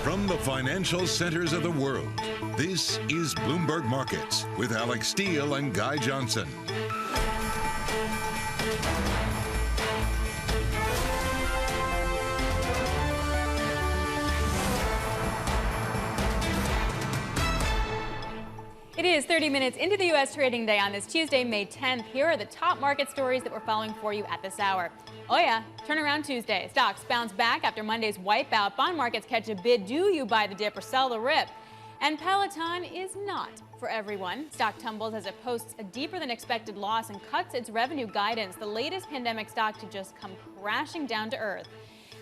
From the financial centers of the world, this is Bloomberg Markets with Alix Steele and Guy Johnson. It is 30 minutes into the U.S. trading day on this Tuesday, May 10th. Here are the top market stories that we're following for you at this hour. Oh yeah, turnaround Tuesday. Stocks bounce back after Monday's wipeout. Bond markets catch a bid. Do you buy the dip or sell the rip? And Peloton is not for everyone. Stock tumbles as it posts a deeper than expected loss and cuts its revenue guidance. The latest pandemic stock to just come crashing down to earth.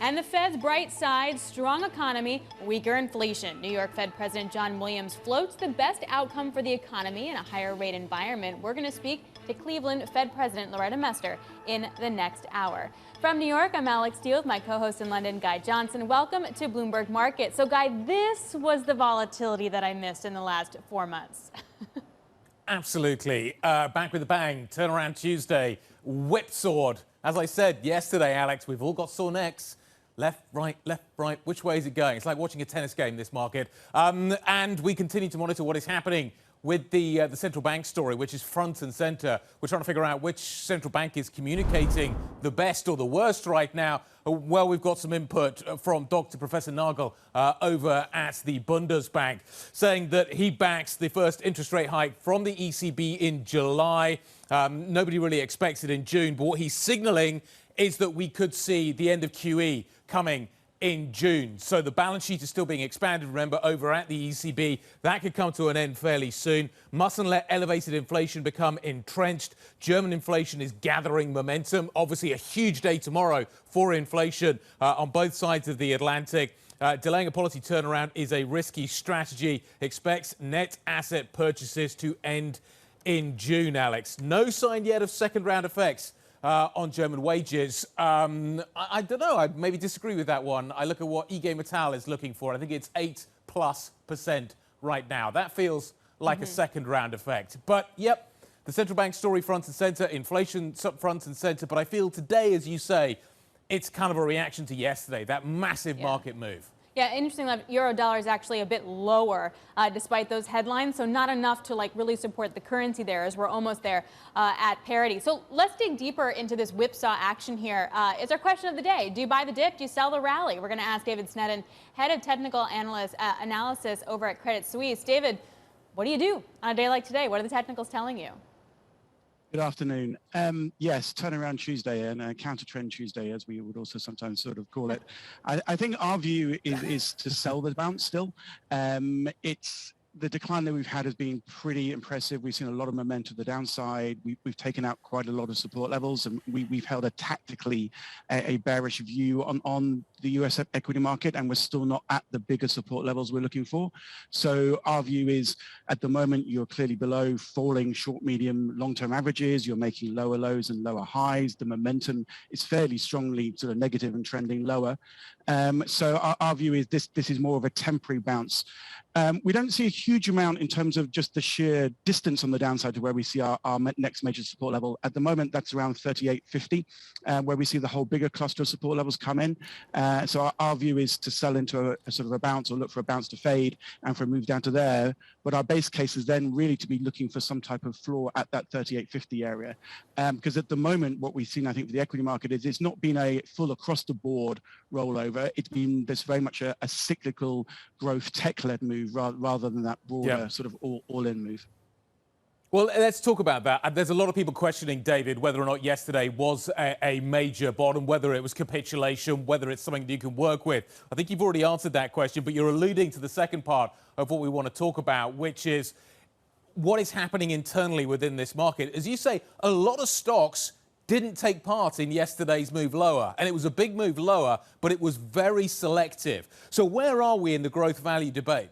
And the Fed's bright side, strong economy, weaker inflation. New York Fed President John Williams floats the best outcome for the economy in a higher rate environment. We're going to speak to Cleveland Fed President Loretta Mester in the next hour. From New York, I'm Alix Steele with my co-host in London, Guy Johnson. Welcome to Bloomberg Market. So, Guy, this was the volatility that I missed in the last 4 months. Absolutely. Back with a bang. Turnaround Tuesday. Whipsawed. As I said yesterday, Alex, we've all got sore necks. Left, right. Which way is it going? It's like watching a tennis game, this market. And we continue to monitor what is happening with the central bank story, which is front and center. We're trying to figure out which central bank is communicating the best or the worst right now. Well, we've got some input from Professor Nagel over at the Bundesbank, saying that he backs the first interest rate hike from the ECB in July. Nobody really expects it in June, but what he's signaling is that we could see the end of QE coming in June. So the balance sheet is still being expanded, remember, over at the ECB. That could come to an end fairly soon. Mustn't let elevated inflation become entrenched. German inflation is gathering momentum. Obviously, a huge day tomorrow for inflation on both sides of the Atlantic. Delaying a policy turnaround is a risky strategy. Expects net asset purchases to end in June, Alex. No sign yet of second round effects on German wages. I don't know. I maybe disagree with that one. I look at what IG Metall is looking for. I think it's 8+% right now. That feels like a second round effect. But yep, the central bank story front and center, inflation front and center. But I feel today, as you say, it's kind of a reaction to yesterday, that massive market move. Yeah, interestingly enough, euro dollar is actually a bit lower despite those headlines, so not enough to really support the currency there, as we're almost there at parity. So let's dig deeper into this whipsaw action here. It's our question of the day. Do you buy the dip? Do you sell the rally? We're going to ask David Sneddon, head of technical analysis over at Credit Suisse. David, what do you do on a day like today? What are the technicals telling you? Good afternoon. Yes, turnaround Tuesday and counter trend Tuesday, as we would also sometimes sort of call it. I think our view is to sell the bounce still. It's the decline that we've had has been pretty impressive. We've seen a lot of momentum to the downside. We've taken out quite a lot of support levels, and we've held a tactically a bearish view on the US equity market, and we're still not at the bigger support levels we're looking for. So our view is, at the moment, you're clearly below falling short, medium, long-term averages. You're making lower lows and lower highs. The momentum is fairly strongly sort of negative and trending lower. So our view is this is more of a temporary bounce. We don't see a huge amount in terms of just the sheer distance on the downside to where we see our next major support level. At the moment, that's around 38.50, where we see the whole bigger cluster of support levels come in. So our view is to sell into a sort of a bounce, or look for a bounce to fade and for a move down to there. But our base case is then really to be looking for some type of floor at that 38.50 area. Because at the moment, what we've seen, I think, for the equity market is it's not been a full across the board rollover. It's been this very much a cyclical growth tech-led move rather than that broader sort of all-in move. Well, let's talk about that. There's a lot of people questioning, David, whether or not yesterday was a major bottom, whether it was capitulation, whether it's something that you can work with. I think you've already answered that question, but you're alluding to the second part of what we want to talk about, which is what is happening internally within this market. As you say, a lot of stocks didn't take part in yesterday's move lower, and it was a big move lower, but it was very selective. So where are we in the growth value debate?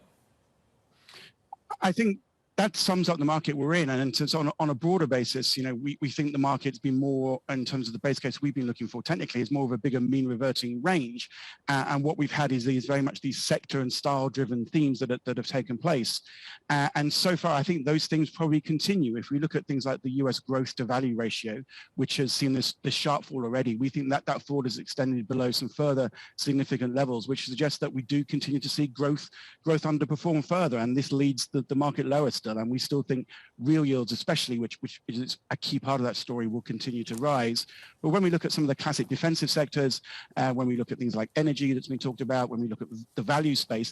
I think that sums up the market we're in. And so on a broader basis, we think the market's been more, in terms of the base case we've been looking for technically, is more of a bigger mean reverting range. And what we've had is very much these sector and style driven themes that have taken place. And so far, I think those things probably continue. If we look at things like the US growth to value ratio, which has seen this sharp fall already, we think that fall is extended below some further significant levels, which suggests that we do continue to see growth underperform further. And this leads the market lower still. And we still think real yields, especially, which is a key part of that story, will continue to rise. But when we look at some of the classic defensive sectors, when we look at things like energy that's been talked about, when we look at the value space,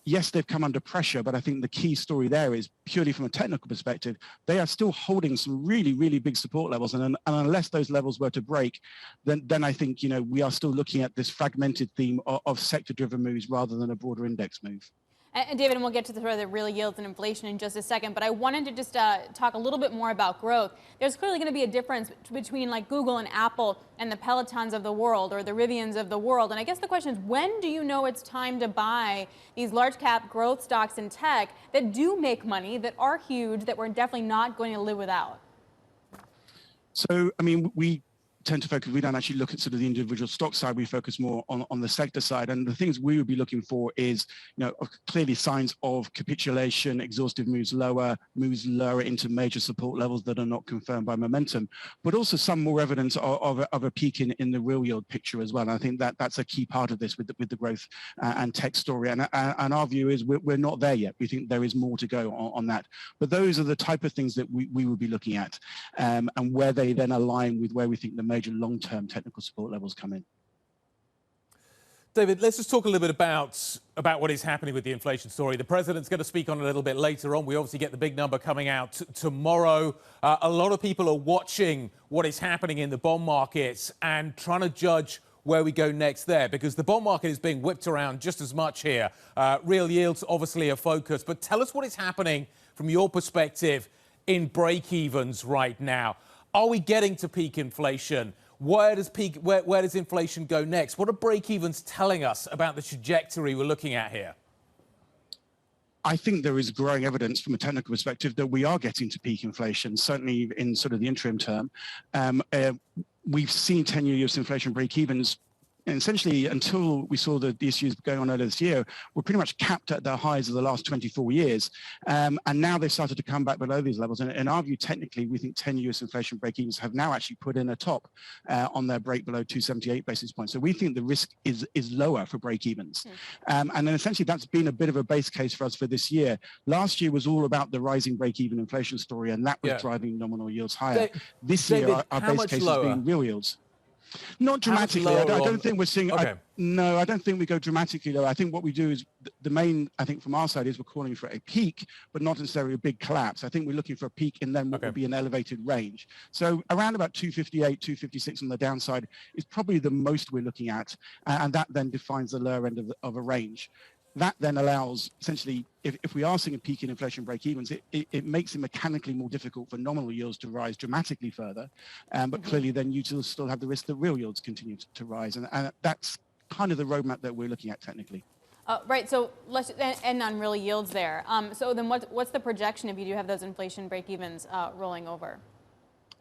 yes, they've come under pressure, but I think the key story there is purely from a technical perspective, they are still holding some really, really big support levels. And unless those levels were to break, then I think, we are still looking at this fragmented theme of sector-driven moves rather than a broader index move. And David, and we'll get to the real yields and inflation in just a second, but I wanted to just talk a little bit more about growth. There's clearly going to be a difference between like Google and Apple and the Pelotons of the world or the Rivians of the world. And I guess the question is, when do you know it's time to buy these large cap growth stocks in tech that do make money, that are huge, that we're definitely not going to live without? So, we tend to focus, we don't actually look at sort of the individual stock side, we focus more on the sector side. And the things we would be looking for is, clearly signs of capitulation, exhaustive moves lower into major support levels that are not confirmed by momentum, but also some more evidence of a peak in the real yield picture as well. And I think that's a key part of this with the growth and tech story. And our view is we're not there yet. We think there is more to go on that. But those are the type of things that we would be looking at, and where they then align with where we think the major long-term technical support levels come in. David, let's just talk a little bit about what is happening with the inflation story. The president's going to speak on it a little bit later on. We obviously get the big number coming out tomorrow. A lot of people are watching what is happening in the bond markets and trying to judge where we go next there, because the bond market is being whipped around just as much here. Real yields obviously a focus, but tell us what is happening from your perspective in break-evens right now. Are we getting to peak inflation? Where does inflation go next? What are break-evens telling us about the trajectory we're looking at here? I think there is growing evidence from a technical perspective that we are getting to peak inflation, certainly in sort of the interim term. We've seen 10-year US inflation break-evens. And essentially, until we saw the issues going on earlier this year, we're pretty much capped at the highs of the last 24 years. And now they've started to come back below these levels. And in our view, technically, we think 10 US inflation break-evens have now actually put in a top on their break below 278 basis points. So we think the risk is lower for break-evens. And then essentially, that's been a bit of a base case for us for this year. Last year was all about the rising break-even inflation story, and that was driving nominal yields higher. This year, our base case has been real yields. Not dramatically. I don't think we're seeing. Okay. I don't think we go dramatically low. I think what we do is the main. I think from our side is we're calling for a peak, but not necessarily a big collapse. I think we're looking for a peak and then what will be an elevated range. So around about 258, 256 on the downside is probably the most we're looking at, and that then defines the lower end of a range. That then allows, essentially, if we are seeing a peak in inflation break-evens, it makes it mechanically more difficult for nominal yields to rise dramatically further. But clearly, then you still have the risk that real yields continue to rise. And that's kind of the roadmap that we're looking at technically. Right. So let's end on real yields there. So then what's the projection if you do have those inflation break-evens rolling over?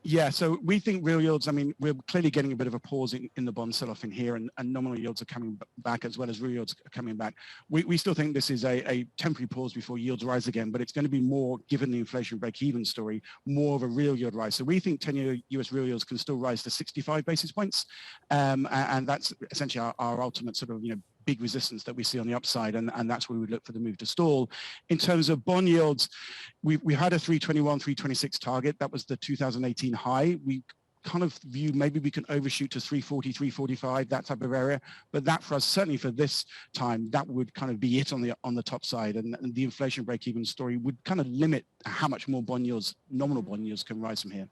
Yeah, so we think real yields, we're clearly getting a bit of a pause in the bond sell-off in here, and nominal yields are coming back as well as real yields are coming back. We still think this is a temporary pause before yields rise again, but it's going to be more, given the inflation break-even story, more of a real yield rise. So we think 10-year US real yields can still rise to 65 basis points, and that's essentially our ultimate sort of, big resistance that we see on the upside, and that's where we look for the move to stall. In terms of bond yields, we had a 321, 326 target. That was the 2018 high. We kind of view maybe we can overshoot to 340, 345, that type of area. But that for us, certainly for this time, that would kind of be it on the top side. And the inflation break-even story would kind of limit how much more bond yields, nominal bond yields, can rise from here.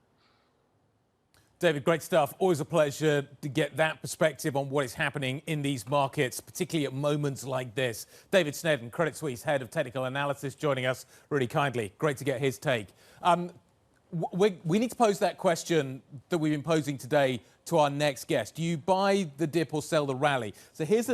David, great stuff. Always a pleasure to get that perspective on what is happening in these markets, particularly at moments like this. David Snedden, Credit Suisse Head of Technical Analysis, joining us really kindly. Great to get his take. We need to pose that question that we've been posing today to our next guest. Do you buy the dip or sell the rally? So here's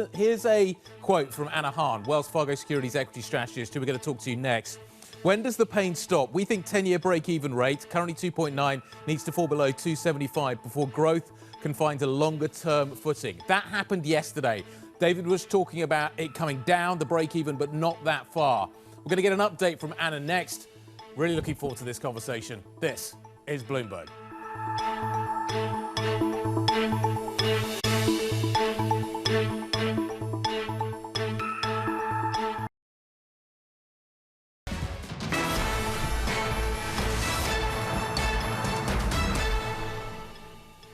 a quote from Anna Hahn, Wells Fargo Securities Equity Strategist, who we're going to talk to next. When does the pain stop? We think 10-year break-even rate, currently 2.9, needs to fall below 275 before growth can find a longer-term footing. That happened yesterday. David was talking about it coming down, the break-even, but not that far. We're going to get an update from Anna next. Really looking forward to this conversation. This is Bloomberg.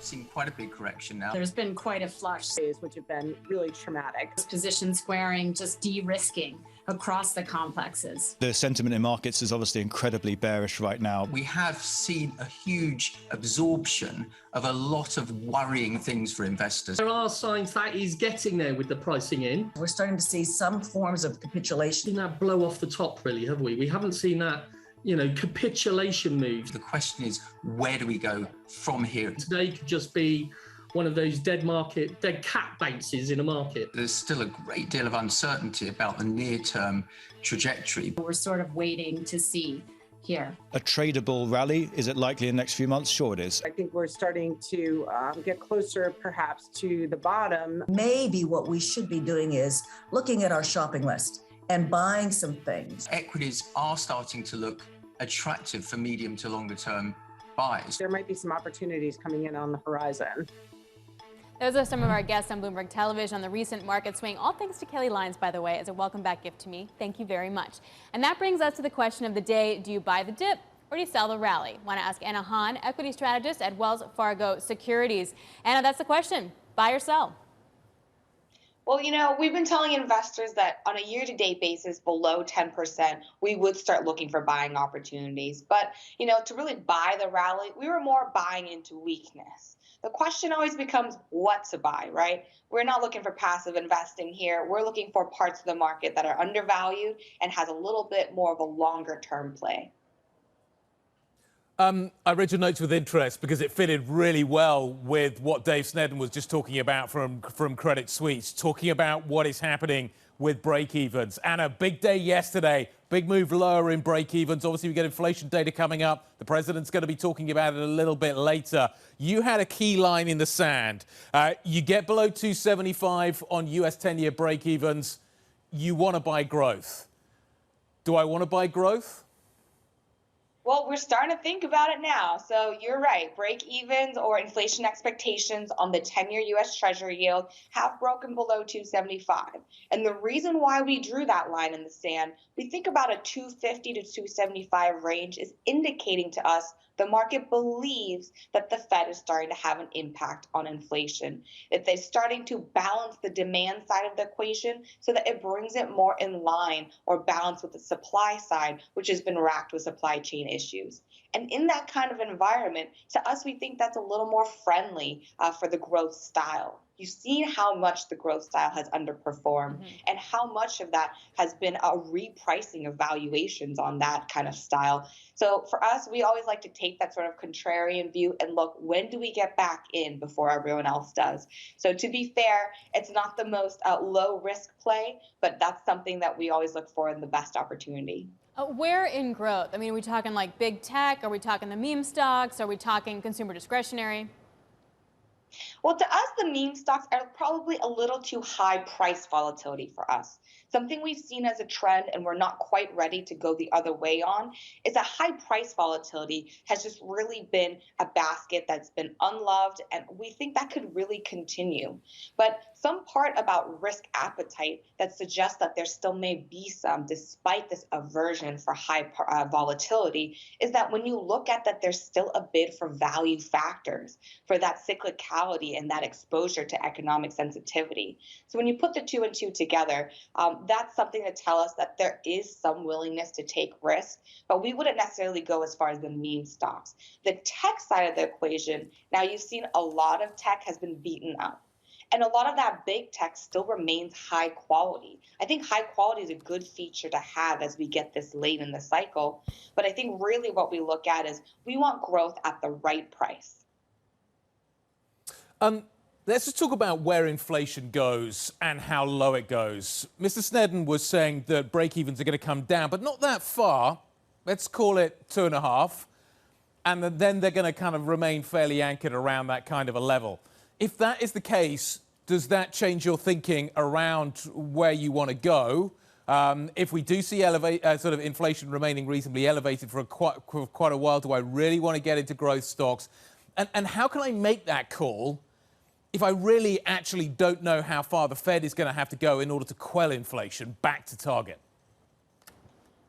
Seen quite a big correction now. There's been quite a flush, which have been really traumatic. Position squaring, just de-risking across the complexes. The sentiment in markets is obviously incredibly bearish right now. We have seen a huge absorption of a lot of worrying things for investors. There are signs that is getting there with the pricing in. We're starting to see some forms of capitulation. Seen that blow off the top, really, have we? We haven't seen that, capitulation moves. The question is, where do we go from here? Today could just be one of those dead cat bounces in a market. There's still a great deal of uncertainty about the near-term trajectory. We're sort of waiting to see here. A tradable rally, is it likely in the next few months? Sure it is. I think we're starting to get closer perhaps to the bottom. Maybe what we should be doing is looking at our shopping list and buying some things. Equities are starting to look attractive for medium to longer term buys. There might be some opportunities coming in on the horizon. Those are some of our guests on Bloomberg Television on the recent market swing. All thanks to Kelly Lyons, by the way, as a welcome back gift to me. Thank you very much. And that brings us to the question of the day. Do you buy the dip or do you sell the rally? Want to ask Anna Hahn, equity strategist at Wells Fargo Securities. Anna, that's the question. Buy or sell? Well, we've been telling investors that on a year-to-date basis below 10%, we would start looking for buying opportunities. But, to really buy the rally, we were more buying into weakness. The question always becomes what to buy, right? We're not looking for passive investing here. We're looking for parts of the market that are undervalued and has a little bit more of a longer-term play. I read your notes with interest because it fitted really well with what Dave Snedden was just talking about from Credit Suisse, talking about what is happening with break-evens. Anna, big day yesterday, big move lower in break-evens. Obviously, we get inflation data coming up. The president's going to be talking about it a little bit later. You had a key line in the sand. You get below 275 on US 10-year break-evens. You want to buy growth. Do I want to buy growth? Well, we're starting to think about it now. So you're right. Break evens or inflation expectations on the 10-year U.S. Treasury yield have broken below 275. And the reason why we drew that line in the sand, we think about a 250 to 275 range is indicating to us the market believes that the Fed is starting to have an impact on inflation, that they're starting to balance the demand side of the equation so that it brings it more in line or balance with the supply side, which has been racked with supply chain issues. And in that kind of environment, to us, we think that's a little more friendly for the growth style. You've seen how much the growth style has underperformed and how much of that has been a repricing of valuations on that kind of style. So for us, we always like to take that sort of contrarian view and look, when do we get back in before everyone else does? So to be fair, it's not the most low risk play, but that's something that we always look for in the best opportunity. Where in growth? I mean, are we talking like big tech? Are we talking the meme stocks? Are we talking consumer discretionary? Well, to us, the meme stocks are probably a little too high price volatility for us. Something we've seen as a trend and we're not quite ready to go the other way on is that high price volatility has just really been a basket that's been unloved, and we think that could really continue. But some part about risk appetite that suggests that there still may be some, despite this aversion for high volatility, is that when you look at that, there's still a bid for value factors, for that cyclicality and that exposure to economic sensitivity. So when you put the two and two together, that's something to tell us that there is some willingness to take risk, but we wouldn't necessarily go as far as the meme stocks. The tech side of the equation, now you've seen a lot of tech has been beaten up. And a lot of that big tech still remains high quality. I think high quality is a good feature to have as we get this late in the cycle. But I think really what we look at is we want growth at the right price. Let's just talk about where inflation goes and how low it goes. Mr. Snedden was saying that break-evens are going to come down, but not that far. let's call it 2.5, and then they're going to kind of remain fairly anchored around that kind of a level. If that is the case, does that change your thinking around where you want to go? If we do see sort of inflation remaining reasonably elevated for quite a while, do I really want to get into growth stocks? And how can I make that call if I really actually don't know how far the Fed is going to have to go in order to quell inflation back to target?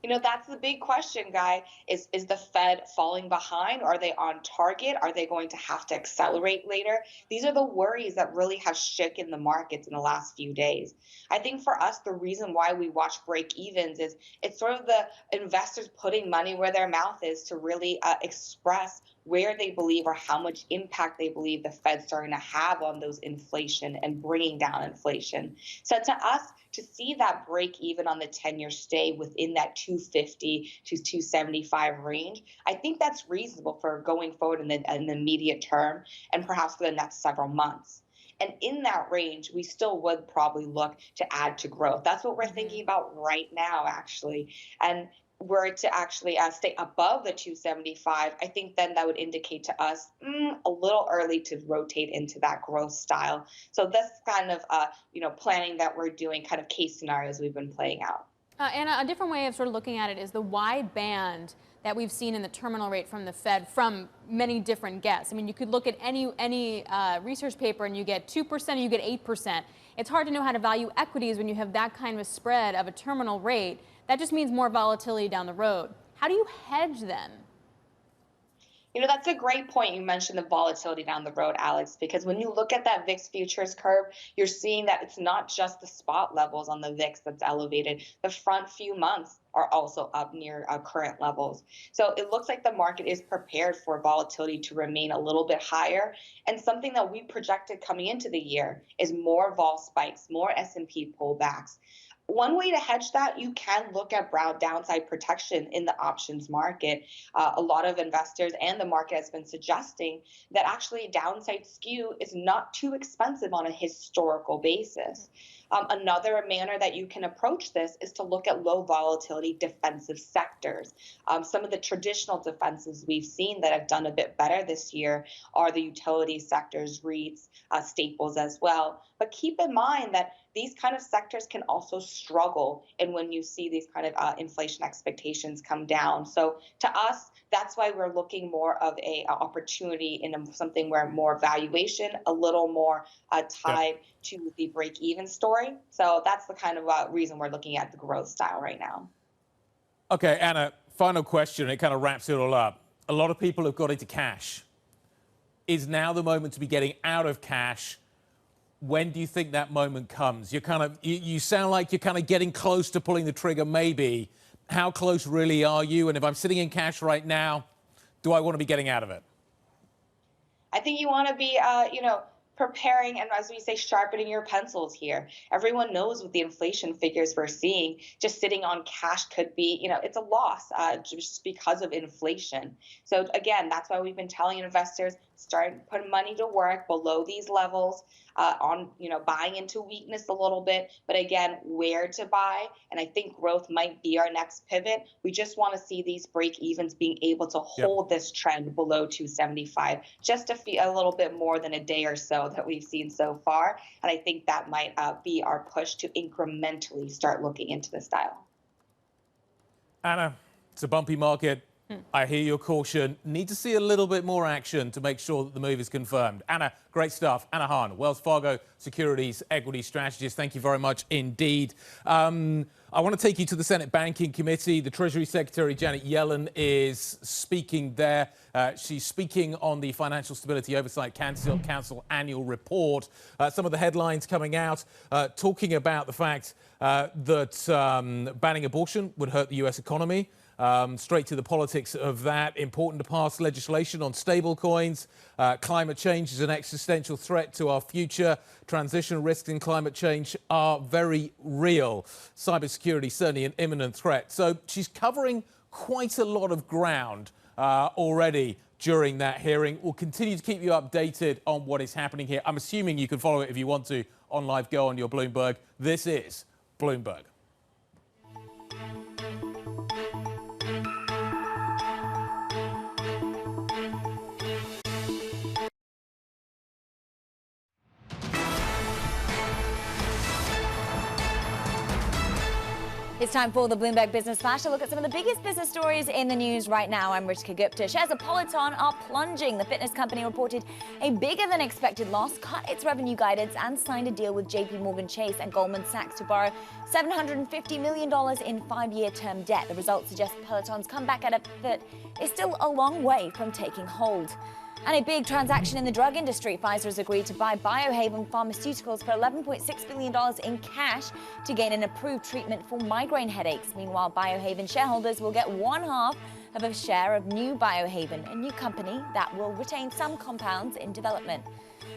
You know, that's the big question, Guy. Is the Fed falling behind? Are they on target? Are they going to have to accelerate later? These are the worries that really have shaken the markets in the last few days. I think for us, the reason why we watch break evens is it's sort of the investors putting money where their mouth is to really express where they believe or how much impact they believe the Fed's starting to have on those inflation and bringing down inflation. So to us, to see that break even on the 10-year stay within that 250 to 275 range, I think that's reasonable for going forward in the immediate term and perhaps for the next several months. And in that range, we still would probably look to add to growth. That's what we're thinking about right now, actually. And were it to actually stay above the 275, I think then that would indicate to us a little early to rotate into that growth style. So that's kind of planning that we're doing, kind of case scenarios we've been playing out. Anna, a different way of sort of looking at it is the wide band that we've seen in the terminal rate from the Fed from many different guests. I mean, you could look at any research paper and you get 2% or you get 8%. It's hard to know how to value equities when you have that kind of a spread of a terminal rate. That just means more volatility down the road. How do you hedge then? You know, that's a great point. You mentioned the volatility down the road, Alex, because when you look at that VIX futures curve, you're seeing that it's not just the spot levels on the VIX that's elevated. The front few months are also up near current levels. So it looks like the market is prepared for volatility to remain a little bit higher. And something that we projected coming into the year is more vol spikes, more S&P pullbacks. One way to hedge that, you can look at broad downside protection in the options market. A lot of investors and the market has been suggesting that actually downside skew is not too expensive on a historical basis. Another manner that you can approach this is to look at low volatility defensive sectors. Some of the traditional defenses we've seen that have done a bit better this year are the utility sectors, REITs, staples as well. But keep in mind that these kind of sectors can also struggle and when you see these kind of inflation expectations come down. So to us, that's why we're looking more of a opportunity in something where more valuation, a little more tied to the break-even story. So that's the kind of reason we're looking at the growth style right now. Okay, Anna, final question. It kind of wraps it all up. A lot of people have got into cash. Is now the moment to be getting out of cash? When do you think that moment comes? You sound like you're kind of getting close to pulling the trigger, maybe. How close really are you? And if I'm sitting in cash right now, do I want to be getting out of it? I think you want to be, preparing and, as we say, sharpening your pencils here. Everyone knows with the inflation figures we're seeing, just sitting on cash could be, it's a loss just because of inflation. So again, that's why we've been telling investors, start putting money to work below these levels buying into weakness a little bit, but again, where to buy. And I think growth might be our next pivot. We just want to see these break evens being able to hold this trend below 275, just a little bit more than a day or so that we've seen so far. And I think that might be our push to incrementally start looking into the style. Anna, it's a bumpy market. I hear your caution. Need to see a little bit more action to make sure that the move is confirmed. Anna, great stuff. Anna Hahn, Wells Fargo Securities Equity Strategist. Thank you very much indeed. I want to take you to the Senate Banking Committee. The Treasury Secretary, Janet Yellen, is speaking there. She's speaking on the Financial Stability Oversight Council annual report. Some of the headlines coming out talking about the fact that banning abortion would hurt the U.S. economy. Straight to the politics of that. Important to pass legislation on stablecoins. Climate change is an existential threat to our future. Transition risks in climate change are very real. Cybersecurity certainly an imminent threat. So she's covering quite a lot of ground already during that hearing. We'll continue to keep you updated on what is happening here. I'm assuming you can follow it if you want to on Live Go on your Bloomberg. This is Bloomberg. It's time for the Bloomberg Business Flash. A look at some of the biggest business stories in the news right now. I'm Ritika Gupta. Shares of Peloton are plunging. The fitness company reported a bigger than expected loss, cut its revenue guidance, and signed a deal with JP Morgan Chase and Goldman Sachs to borrow $750 million in 5-year term debt. The results suggest Peloton's comeback effort is still a long way from taking hold. And a big transaction in the drug industry. Pfizer has agreed to buy Biohaven Pharmaceuticals for $11.6 billion in cash to gain an approved treatment for migraine headaches. Meanwhile, Biohaven shareholders will get 1/2 of a share of new Biohaven, a new company that will retain some compounds in development.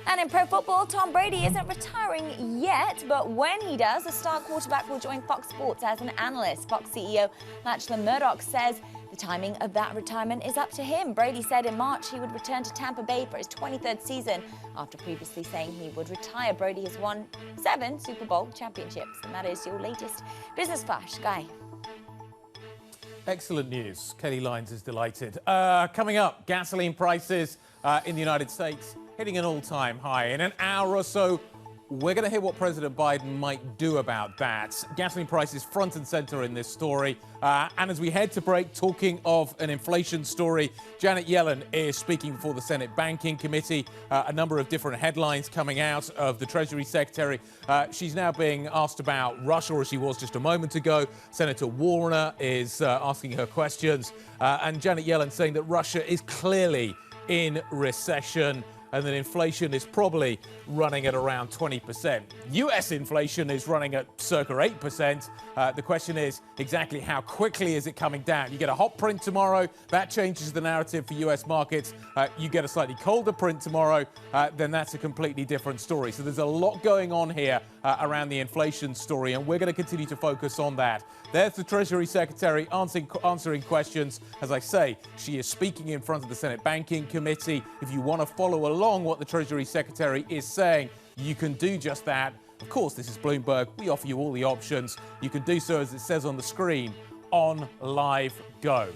And in pro football, Tom Brady isn't retiring yet, but when he does, the star quarterback will join Fox Sports as an analyst. Fox CEO Lachlan Murdoch says the timing of that retirement is up to him. Brady said in March he would return to Tampa Bay for his 23rd season after previously saying he would retire. Brady has won 7 Super Bowl championships. And that is your latest Business Flash. Guy. Excellent news. Kelly Lyons is delighted. Coming up, gasoline prices in the United States hitting an all-time high. In an hour or so, we're going to hear what President Biden might do about that. Gasoline prices front and center in this story. And as we head to break, talking of an inflation story, Janet Yellen is speaking before the Senate Banking Committee. A number of different headlines coming out of the Treasury Secretary. She's now being asked about Russia, as she was just a moment ago. Senator Warner is asking her questions. And Janet Yellen saying that Russia is clearly in recession, and that inflation is probably running at around 20%. US inflation is running at circa 8%. The question is exactly how quickly is it coming down? You get a hot print tomorrow, that changes the narrative for US markets. You get a slightly colder print tomorrow, then that's a completely different story. So there's a lot going on here around the inflation story, and we're going to continue to focus on that. There's the Treasury Secretary answering questions. As I say, she is speaking in front of the Senate Banking Committee. If you want to follow along what the Treasury Secretary is saying, you can do just that. Of course, this is Bloomberg. We offer you all the options. You can do so, as it says on the screen, on Live Go.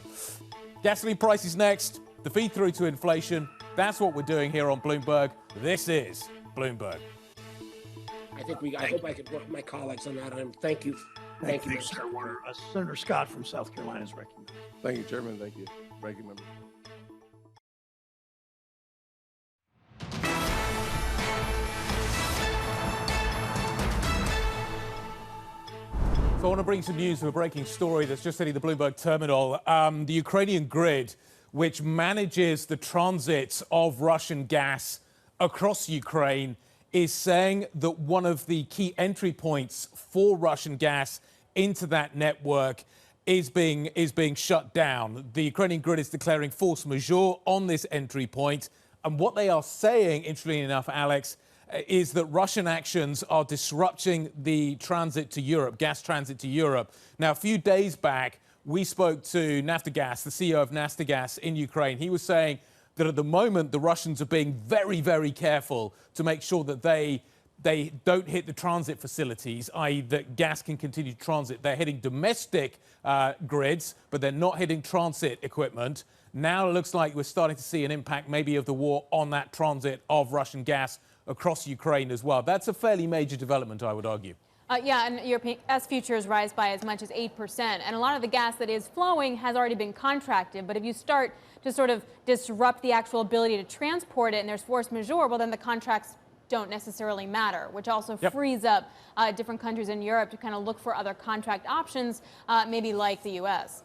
Gasoline prices next. The feed through to inflation. That's what we're doing here on Bloomberg. This is Bloomberg. I hope I could work with my colleagues on that. Thank you. Thank you, Mr. Warner. Senator Scott from South Carolina is recognized. Thank you, Chairman. Thank you. Ranking member. So I want to bring some news of a breaking story that's just hitting the Bloomberg terminal. The Ukrainian grid, which manages the transit of Russian gas across Ukraine, is saying that one of the key entry points for Russian gas into that network is being shut down. The Ukrainian grid is declaring force majeure on this entry point. And what they are saying, interestingly enough, Alix, is that Russian actions are disrupting the transit to Europe, gas transit to Europe. Now, a few days back, we spoke to Naftogaz, the CEO of Naftogaz in Ukraine. He was saying that at the moment, the Russians are being very, very careful to make sure that they don't hit the transit facilities, i.e. that gas can continue to transit. They're hitting domestic grids, but they're not hitting transit equipment. Now it looks like we're starting to see an impact maybe of the war on that transit of Russian gas across Ukraine as well. That's a fairly major development, I would argue. Yeah, and European gas futures rise by as much as 8%. And a lot of the gas that is flowing has already been contracted. But if you start to sort of disrupt the actual ability to transport it and there's force majeure, well, then the contracts don't necessarily matter, which also frees up different countries in Europe to kind of look for other contract options, maybe like the U.S.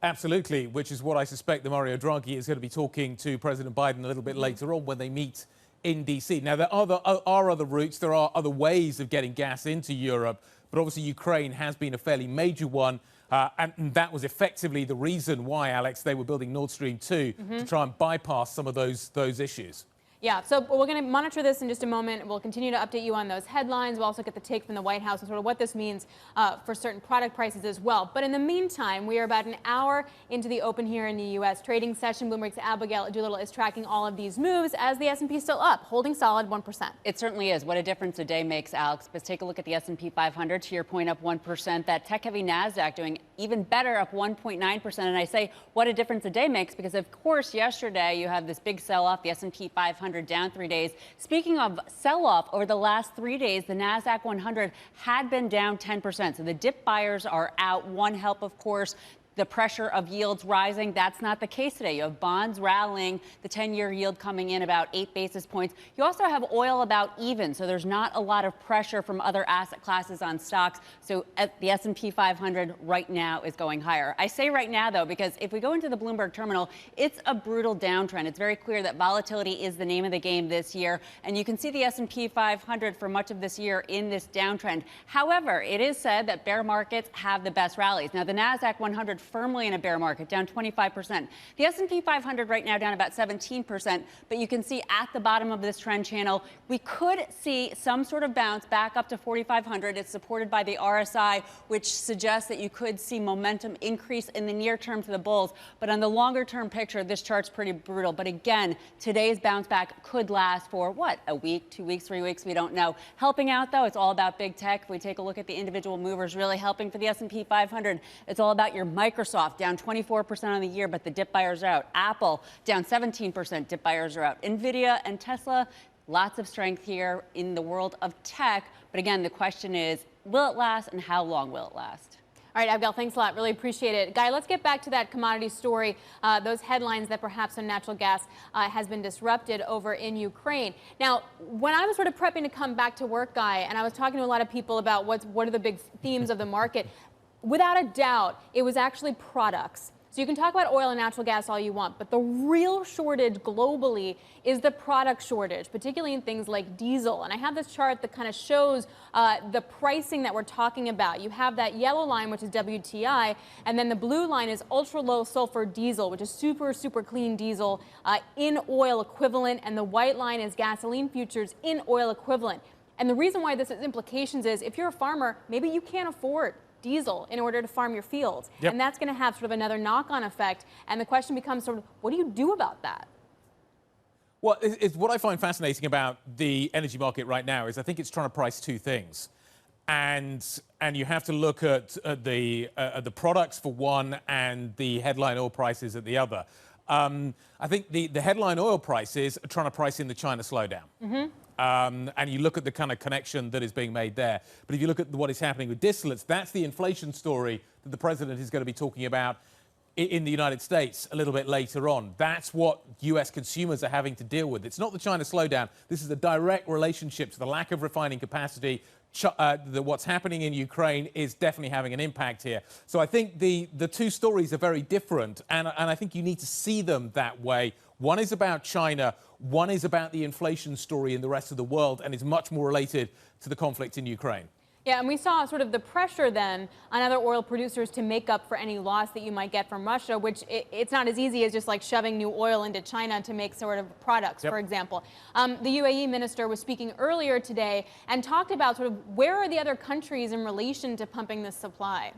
Absolutely, which is what I suspect that Mario Draghi is going to be talking to President Biden a little bit later on when they meet in D.C. Now, there are other routes, there are other ways of getting gas into Europe, but obviously Ukraine has been a fairly major one, and that was effectively the reason why, Alix, they were building Nord Stream 2 to try and bypass some of those issues. Yeah, so we're going to monitor this in just a moment. We'll continue to update you on those headlines. We'll also get the take from the White House and sort of what this means for certain product prices as well. But in the meantime, we are about an hour into the open here in the U.S. trading session. Bloomberg's Abigail Doolittle is tracking all of these moves as the S&P is still up, holding solid 1%. It certainly is. What a difference a day makes, Alex. But take a look at the S&P 500. To your point, up 1%. That tech-heavy NASDAQ doing even better, up 1.9%. And I say, what a difference a day makes, because of course, yesterday you have this big sell-off, the S&P 500 down 3 days. Speaking of sell-off, over the last 3 days, the NASDAQ 100 had been down 10%. So the dip buyers are out. One help, of course, the pressure of yields rising. That's not the case today. You have bonds rallying, the 10-year yield coming in about 8 basis points. You also have oil about even, so there's not a lot of pressure from other asset classes on stocks. So the S&P 500 right now is going higher. I say right now, though, because if we go into the Bloomberg terminal, it's a brutal downtrend. It's very clear that volatility is the name of the game this year, and you can see the S&P 500 for much of this year in this downtrend. However, it is said that bear markets have the best rallies. Now, the NASDAQ 100 firmly in a bear market, down 25%. The S&P 500 right now down about 17%, but you can see at the bottom of this trend channel, we could see some sort of bounce back up to 4,500. It's supported by the RSI, which suggests that you could see momentum increase in the near term to the bulls. But on the longer term picture, this chart's pretty brutal. But again, today's bounce back could last for what, a week, 2 weeks, 3 weeks, we don't know. Helping out, though, it's all about big tech. If we take a look at the individual movers really helping for the S&P 500, it's all about your Microsoft, down 24% on the year, but the dip buyers are out. Apple, down 17%, dip buyers are out. Nvidia and Tesla, lots of strength here in the world of tech. But again, the question is, will it last, and how long will it last? All right, Abigail, thanks a lot. Really appreciate it. Guy, let's get back to that commodity story, those headlines that perhaps some natural gas has been disrupted over in Ukraine. Now, when I was sort of prepping to come back to work, Guy, and I was talking to a lot of people about what are the big themes of the market, without a doubt, it was actually products. So you can talk about oil and natural gas all you want, but the real shortage globally is the product shortage, particularly in things like diesel. And I have this chart that kind of shows the pricing that we're talking about. You have that yellow line, which is WTI, and then the blue line is ultra low sulfur diesel, which is super, super clean diesel in oil equivalent, and the white line is gasoline futures in oil equivalent. And the reason why this has implications is if you're a farmer, maybe you can't afford diesel in order to farm your fields. Yep. And that's going to have sort of another knock-on effect. And the question becomes sort of, what do you do about that? Well, it's what I find fascinating about the energy market right now is I think it's trying to price two things. And you have to look at the products for one and the headline oil prices at the other. I think the headline oil prices are trying to price in the China slowdown. Mm-hmm. And you look at the kind of connection that is being made there. But if you look at what is happening with distillates, that's the inflation story that the president is going to be talking about in the United States a little bit later on. That's what U.S. consumers are having to deal with. It's not the China slowdown. This is a direct relationship to the lack of refining capacity. What's happening in Ukraine is definitely having an impact here. So I think the two stories are very different, and I think you need to see them that way. One is about China, one is about the inflation story in the rest of the world, and is much more related to the conflict in Ukraine. Yeah, and we saw sort of the pressure then on other oil producers to make up for any loss that you might get from Russia, which it's not as easy as just like shoving new oil into China to make sort of products, for example. The UAE minister was speaking earlier today and talked about sort of where are the other countries in relation to pumping this supply?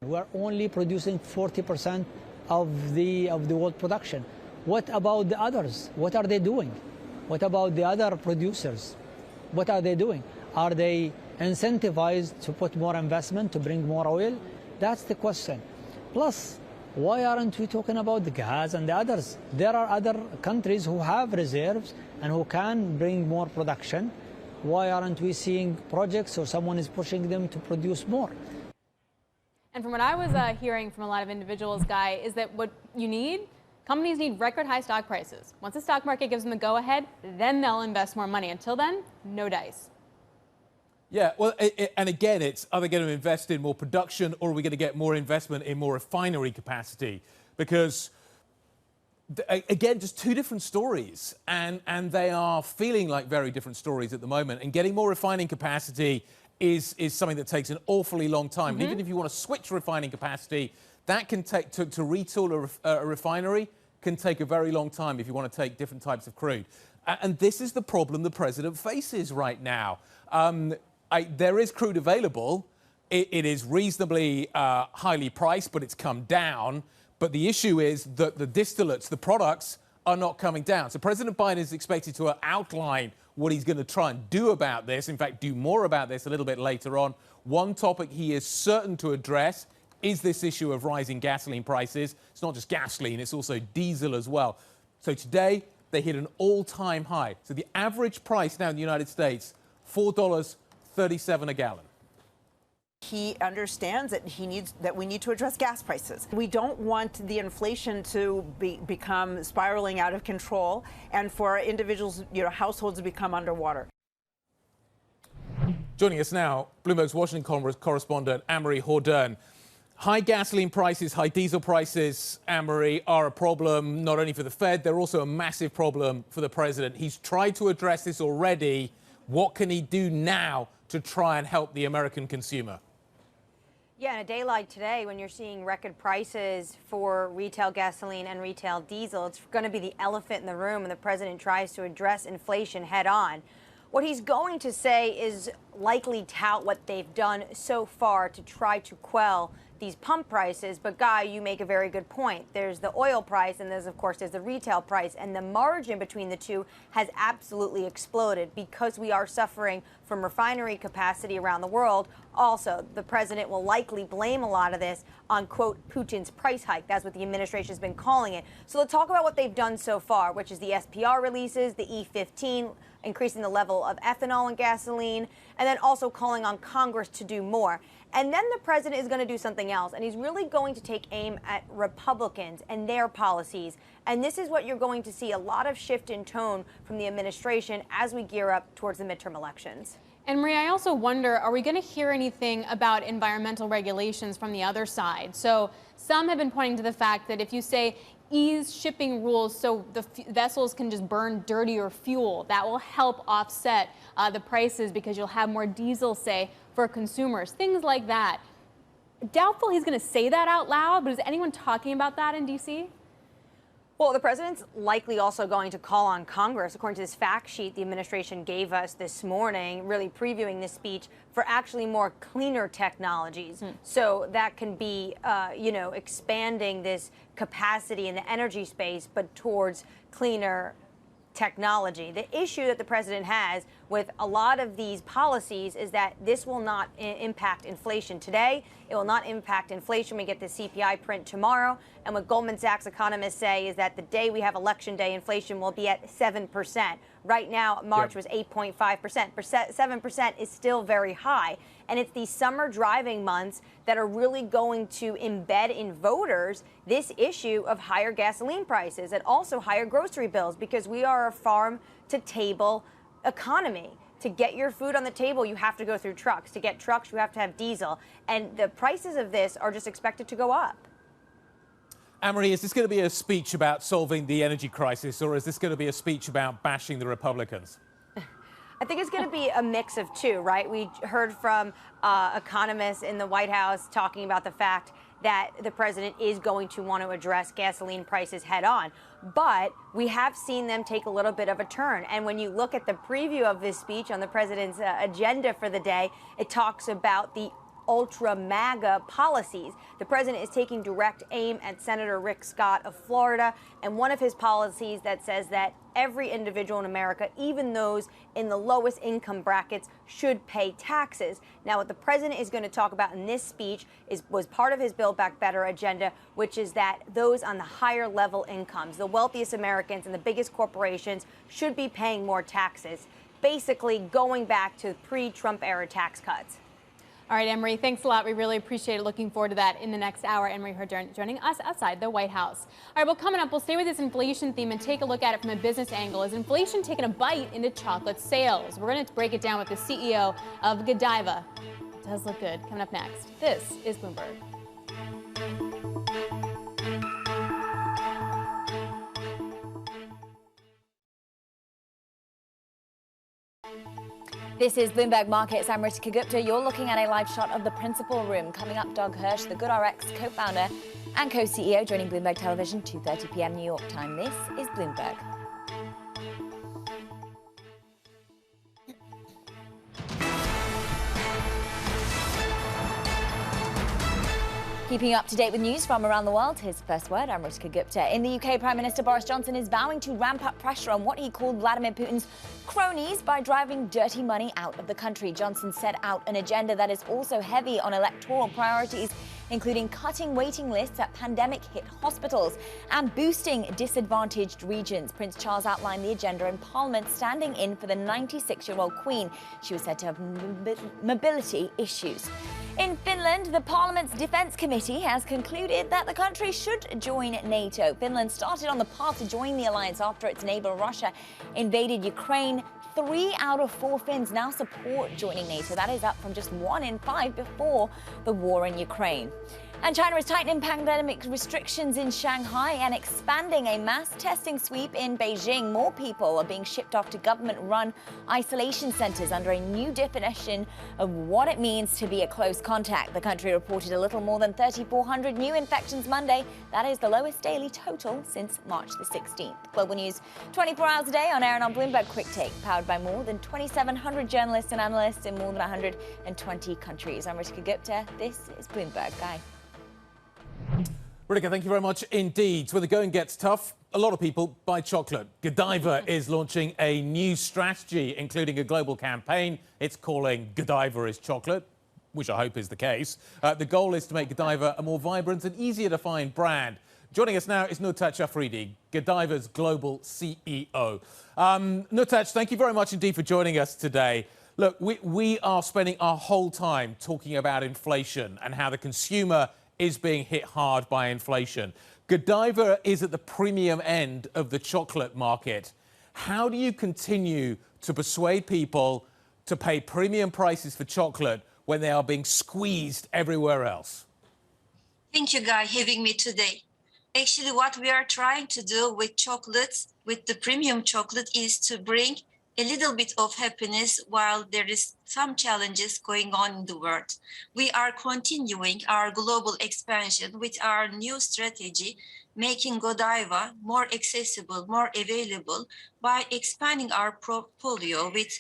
We're only producing 40% of the world production. What about the others? What are they doing? What about the other producers? What are they doing? Are they incentivized to put more investment, to bring more oil? That's the question. Plus, why aren't we talking about the gas and the others? There are other countries who have reserves and who can bring more production. Why aren't we seeing projects or someone is pushing them to produce more? And from what I was hearing from a lot of individuals, Guy, is that what you need, companies need record high stock prices. Once the stock market gives them the go-ahead, then they'll invest more money. Until then, no dice. Yeah, well, and again, it's are they going to invest in more production, or are we going to get more investment in more refinery capacity? Because, again, just two different stories, and they are feeling like very different stories at the moment. And getting more refining capacity is something that takes an awfully long time. Mm-hmm. And even if you want to switch refining capacity, that can take, to retool a refinery, can take a very long time if you want to take different types of crude. And this is the problem the president faces right now. There is crude available. It is reasonably highly priced, but it's come down. But the issue is that the distillates, the products, are not coming down. So President Biden is expected to outline what he's going to try and do about this. In fact, do more about this a little bit later on. One topic he is certain to address is this issue of rising gasoline prices. It's not just gasoline, it's also diesel as well. So today, they hit an all-time high. So the average price now in the United States, $4.37 a gallon. He understands that we need to address gas prices. We don't want the inflation to become spiraling out of control and for individuals, households to become underwater. Joining us now, Bloomberg's Washington correspondent Anne-Marie Hordern. High gasoline prices, high diesel prices, Anne-Marie, are a problem not only for the Fed, they're also a massive problem for the president. He's tried to address this already. What can he do now to try and help the American consumer? Yeah, in a day like today, when you're seeing record prices for retail gasoline and retail diesel, it's going to be the elephant in the room when the president tries to address inflation head on. What he's going to say is likely tout what they've done so far to try to quell these pump prices. But Guy, you make a very good point. There's the oil price and there's the retail price, and the margin between the two has absolutely exploded because we are suffering from refinery capacity around the world. Also, the president will likely blame a lot of this on, quote, Putin's price hike. That's what the administration has been calling it. So let's talk about what they've done so far, which is the SPR releases, the E15, increasing the level of ethanol in gasoline, and then also calling on Congress to do more. And then the president is going to do something else, and he's really going to take aim at Republicans and their policies. And this is what you're going to see, a lot of shift in tone from the administration as we gear up towards the midterm elections. And Maria, I also wonder, are we going to hear anything about environmental regulations from the other side? So some have been pointing to the fact that if you say ease shipping rules so the vessels can just burn dirtier fuel, that will help offset the prices because you'll have more diesel, say, for consumers, things like that. Doubtful he's going to say that out loud, but is anyone talking about that in D.C.? Well, the president's likely also going to call on Congress, according to this fact sheet the administration gave us this morning, really previewing this speech, for actually more cleaner technologies. So that can be, expanding this capacity in the energy space, but towards cleaner technology. The issue that the president has with a lot of these policies is that this will not impact inflation today. It will not impact inflation. We get the CPI print tomorrow. And what Goldman Sachs economists say is that the day we have election day, inflation will be at 7%. Right now, March was 8.5%. 7% is still very high. And it's these summer driving months that are really going to embed in voters this issue of higher gasoline prices and also higher grocery bills, because we are a farm-to-table economy. To get your food on the table, you have to go through trucks. To get trucks, you have to have diesel. And the prices of this are just expected to go up. Anne-Marie, is this going to be a speech about solving the energy crisis, or is this going to be a speech about bashing the Republicans? I think it's going to be a mix of two, right? We heard from economists in the White House talking about the fact that the president is going to want to address gasoline prices head on. But we have seen them take a little bit of a turn. And when you look at the preview of this speech on the president's agenda for the day, it talks about the ultra MAGA policies. The president is taking direct aim at Senator Rick Scott of Florida, and one of his policies that says that every individual in America, even those in the lowest income brackets, should pay taxes. Now, what the president is going to talk about in this speech was part of his Build Back Better agenda, which is that those on the higher level incomes, the wealthiest Americans and the biggest corporations, should be paying more taxes, basically going back to pre-Trump era tax cuts. All right, Anne-Marie, thanks a lot. We really appreciate it. Looking forward to that in the next hour. Anne-Marie Hordern joining us outside the White House. All right, well, coming up, we'll stay with this inflation theme and take a look at it from a business angle. Is inflation taking a bite into chocolate sales? We're going to break it down with the CEO of Godiva. It does look good. Coming up next, this is Bloomberg. This is Bloomberg Markets. I'm Ritika Gupta. You're looking at a live shot of the principal room. Coming up, Doug Hirsch, the GoodRx co-founder and co-CEO, joining Bloomberg Television, 2:30 p.m. New York time. This is Bloomberg. Keeping up to date with news from around the world, his first word, I'm Ritika Gupta. In the UK, Prime Minister Boris Johnson is vowing to ramp up pressure on what he called Vladimir Putin's cronies by driving dirty money out of the country. Johnson set out an agenda that is also heavy on electoral priorities including cutting waiting lists at pandemic-hit hospitals and boosting disadvantaged regions. Prince Charles outlined the agenda in Parliament, standing in for the 96-year-old Queen. She was said to have mobility issues. In Finland, the Parliament's Defence Committee has concluded that the country should join NATO. Finland started on the path to join the alliance after its neighbour Russia invaded Ukraine. 3 out of 4 Finns now support joining NATO. That is up from just 1 in 5 before the war in Ukraine. And China is tightening pandemic restrictions in Shanghai and expanding a mass testing sweep in Beijing. More people are being shipped off to government-run isolation centers under a new definition of what it means to be a close contact. The country reported a little more than 3,400 new infections Monday. That is the lowest daily total since March the 16th. Global news 24 hours a day on air and on Bloomberg Quick Take, powered by more than 2,700 journalists and analysts in more than 120 countries. I'm Ritika Gupta. This is Bloomberg. Guy. Ritika, thank you very much indeed. So when the going gets tough, a lot of people buy chocolate. Godiva is launching a new strategy, including a global campaign. It's calling Godiva is chocolate, which I hope is the case. The goal is to make Godiva a more vibrant and easier to find brand. Joining us now is Nurtaj Afridi, Godiva's global CEO. Nurtaj, thank you very much indeed for joining us today. Look, we are spending our whole time talking about inflation and how the consumer is being hit hard by inflation. Godiva is at the premium end of the chocolate market. How do you continue to persuade people to pay premium prices for chocolate when they are being squeezed everywhere else? Thank you, Guy, having me today. Actually, what we are trying to do with chocolates, with the premium chocolate, is to bring a little bit of happiness while there is some challenges going on in the world. We are continuing our global expansion with our new strategy, making Godiva more accessible, more available by expanding our portfolio with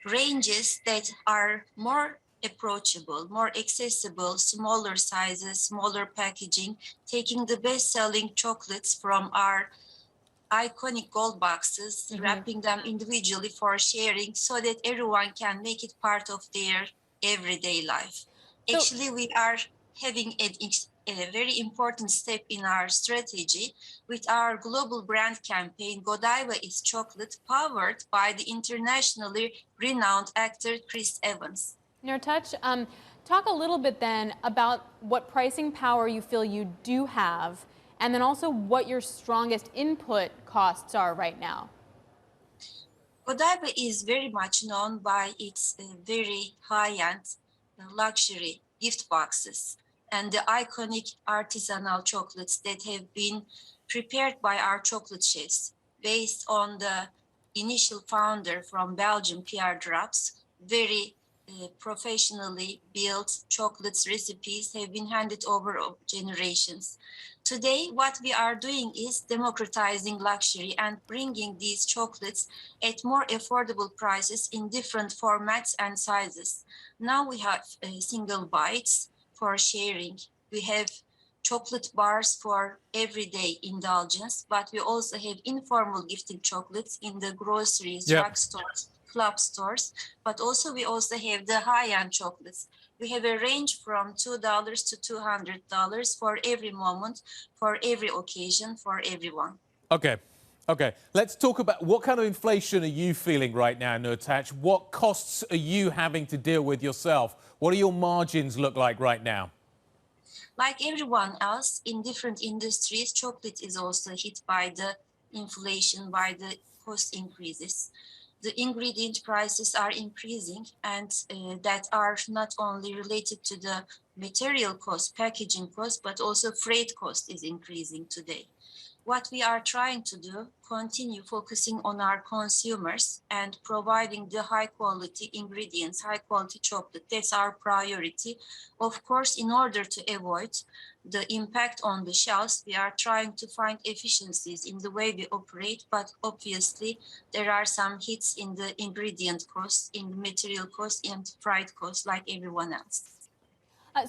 ranges that are more approachable, more accessible, smaller sizes, smaller packaging, taking the best-selling chocolates from our iconic gold boxes, wrapping them individually for sharing so that everyone can make it part of their everyday life. Actually, we are having a very important step in our strategy with our global brand campaign, Godiva is Chocolate, powered by the internationally renowned actor Chris Evans. Nurtaj, talk a little bit then about what pricing power you feel you do have, and then also what your strongest input costs are right now. Godiva is very much known by its very high-end luxury gift boxes and the iconic artisanal chocolates that have been prepared by our chocolate chefs based on the initial founder from Belgium, Pierre Draps. Very professionally built chocolates recipes have been handed over generations. Today, what we are doing is democratizing luxury and bringing these chocolates at more affordable prices in different formats and sizes. Now we have single bites for sharing. We have chocolate bars for everyday indulgence, but we also have informal gifting chocolates in the groceries, drugstores, club stores, but also we also have the high-end chocolates. We have a range from $2 to $200 for every moment, for every occasion, for everyone. Okay. Let's talk about what kind of inflation are you feeling right now, Nurtaj? What costs are you having to deal with yourself? What do your margins look like right now? Like everyone else in different industries, chocolate is also hit by the inflation, by the cost increases. The ingredient prices are increasing, and that are not only related to the material cost, packaging cost, but also freight cost is increasing today. What we are trying to do, continue focusing on our consumers and providing the high quality ingredients, high quality chocolate. That's our priority. Of course, in order to avoid the impact on the shelves, we are trying to find efficiencies in the way we operate, but obviously there are some hits in the ingredient costs, in the material costs, and freight costs like everyone else.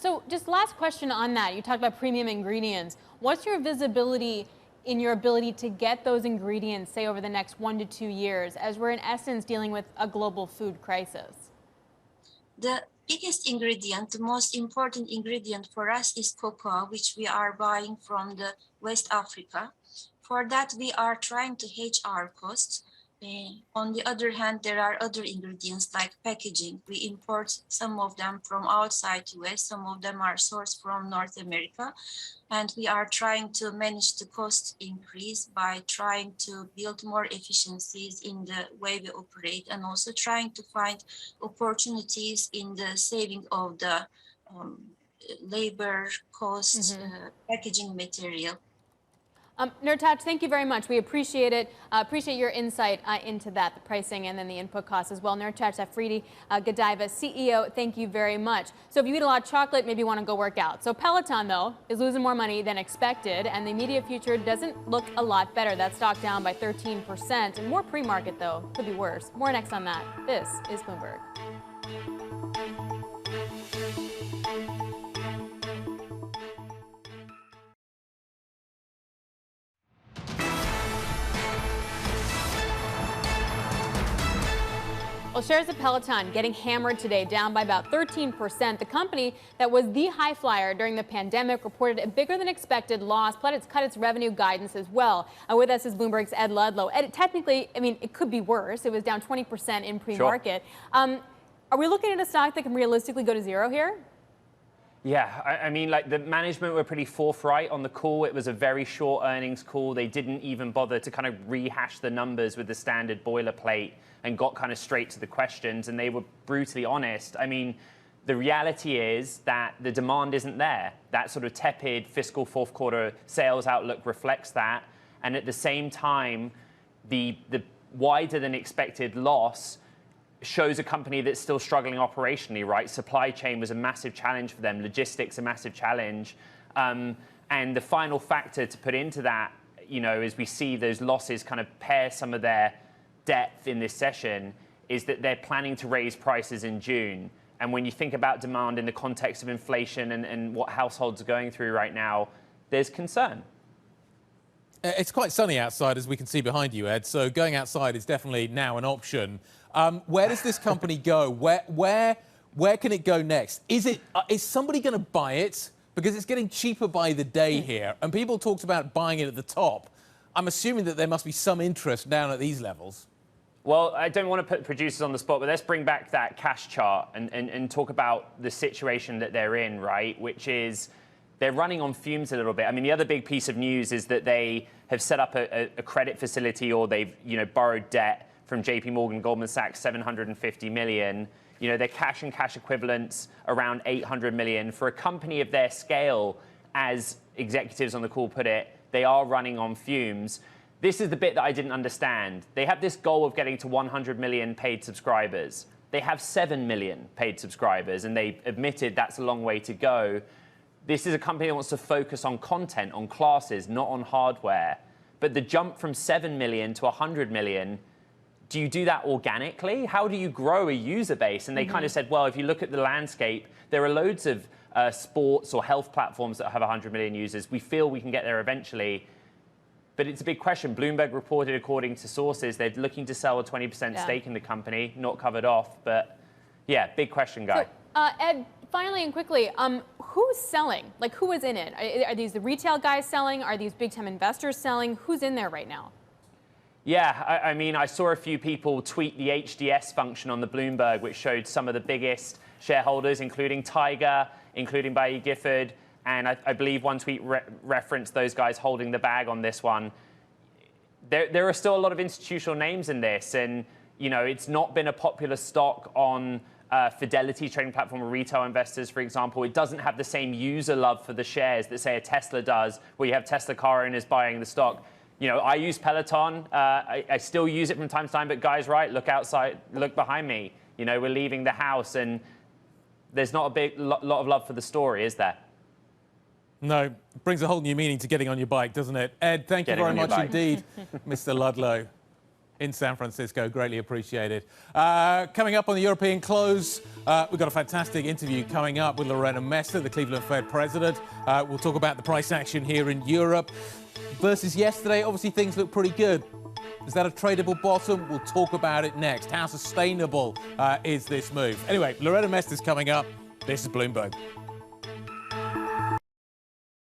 So just last question on that. You talked about premium ingredients. What's your visibility in your ability to get those ingredients, say, over the next 1 to 2 years, as we're in essence dealing with a global food crisis? The biggest ingredient, the most important ingredient for us is cocoa, which we are buying from the West Africa. For that, we are trying to hedge our costs. On the other hand, there are other ingredients like packaging. We import some of them from outside US, some of them are sourced from North America. And we are trying to manage the cost increase by trying to build more efficiencies in the way we operate, and also trying to find opportunities in the saving of the labor cost, packaging material. Nurtaj, thank you very much. We appreciate it. Appreciate your insight into that, the pricing and then the input costs as well. Nurtaj Afridi, Godiva CEO, thank you very much. So if you eat a lot of chocolate, maybe you want to go work out. So Peloton, though, is losing more money than expected, and the immediate future doesn't look a lot better. That stock down by 13%. And more pre-market, though, could be worse. More next on that. This is Bloomberg. Well, shares of Peloton getting hammered today, down by about 13%. The company that was the high flyer during the pandemic reported a bigger than expected loss, but it's cut its revenue guidance as well. With us is Bloomberg's Ed Ludlow. Ed, technically, I mean, it could be worse. It was down 20% in pre-market. Sure. Are we looking at a stock that can realistically go to zero here? Yeah, I mean, like, the management were pretty forthright on the call. It was a very short earnings call. They didn't even bother to kind of rehash the numbers with the standard boilerplate and got kind of straight to the questions. And they were brutally honest. I mean, the reality is that the demand isn't there. That sort of tepid fiscal fourth quarter sales outlook reflects that. And at the same time, the wider than expected loss shows a company that's still struggling operationally, right? Supply chain was a massive challenge for them. Logistics, a massive challenge. And the final factor to put into that, you know, as we see those losses kind of pair some of their depth in this session, is that they're planning to raise prices in June. And when you think about demand in the context of inflation and what households are going through right now, there's concern. It's quite sunny outside, as we can see behind you, Ed. So going outside is definitely now an option. Where does this company go? Where can it go next? Is somebody going to buy it? Because it's getting cheaper by the day here. And people talked about buying it at the top. I'm assuming that there must be some interest down at these levels. Well, I don't want to put producers on the spot, but let's bring back that cash chart and talk about the situation that they're in, right? Which is they're running on fumes a little bit. I mean, the other big piece of news is that they have set up a credit facility, or they've borrowed debt from JP Morgan, Goldman Sachs, $750 million. Their cash and cash equivalents around $800 million. For a company of their scale, as executives on the call put it, they are running on fumes. This is the bit that I didn't understand. They have this goal of getting to 100 million paid subscribers. They have 7 million paid subscribers, and they admitted that's a long way to go. This is a company that wants to focus on content, on classes, not on hardware. But the jump from 7 million to 100 million, do you do that organically? How do you grow a user base? And they kind of said, well, if you look at the landscape, there are loads of sports or health platforms that have 100 million users. We feel we can get there eventually. But it's a big question. Bloomberg reported, according to sources, they're looking to sell a 20% stake in the company, not covered off. But yeah, big question, Guy. So, Ed, finally and quickly, who's selling? Like, who is in it? Are these the retail guys selling? Are these big-time investors selling? Who's in there right now? Yeah, I mean, I saw a few people tweet the HDS function on the Bloomberg, which showed some of the biggest shareholders, including Tiger, including Baillie Gifford. And I believe one tweet referenced those guys holding the bag on this one. There are still a lot of institutional names in this. And, it's not been a popular stock on Fidelity trading platform or retail investors, for example. It doesn't have the same user love for the shares that, say, a Tesla does, where you have Tesla car owners buying the stock. I use Peloton. I still use it from time to time. But Guy's right. Look outside. Look behind me. We're leaving the house. And there's not a big lot of love for the story, is there? No, it brings a whole new meaning to getting on your bike, doesn't it? Ed, thank you very much indeed, Mr. Ludlow in San Francisco. Greatly appreciated. Coming up on the European close, we've got a fantastic interview coming up with Lorena Mester, the Cleveland Fed president. We'll talk about the price action here in Europe versus yesterday. Obviously, things look pretty good. Is that a tradable bottom? We'll talk about it next. How sustainable is this move? Anyway, Loretta Mester's coming up. This is Bloomberg.